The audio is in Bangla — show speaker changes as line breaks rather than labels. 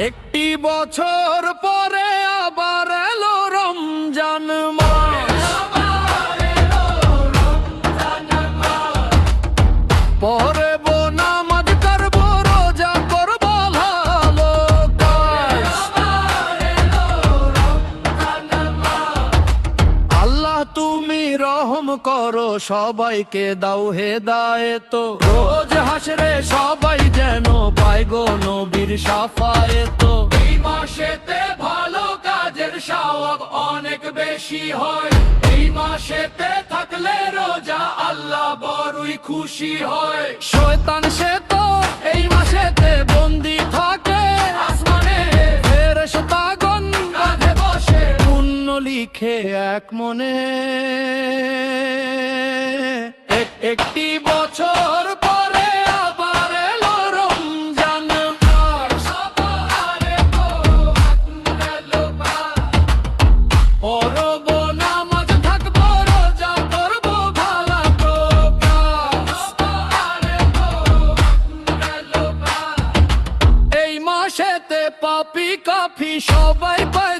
একটি বছর পরে আবার এলো রমজান মাস। পড়ব নামাজ করব রোজা করব ভালো কাজ। আল্লাহ তুমি রহম করো, সবাইকে দাও হেদায়েত। রোজ হাসরে সবাই যেন পায় গো নবীর শাফায়েত।
এই মাসেতে ভালো কাজের সওয়াব অনেক বেশি হয়। এই মাসেতে থাকলে রোজা আল্লাহ বড়ই খুশি হয়।
শয়তান সে তো এই মাসেতে বন্দি থাকে
আসমানে
ফেরেশতাগণ
কাঁধে বসে
পুণ্য লিখে এক মনে। একটি বছর পরে আবার এলো রমজান মাস। পড়ব নামাজ থাকবো রোজা করব ভালো কাজ। এই মাসেতে পাপি কাফি সবাই পায়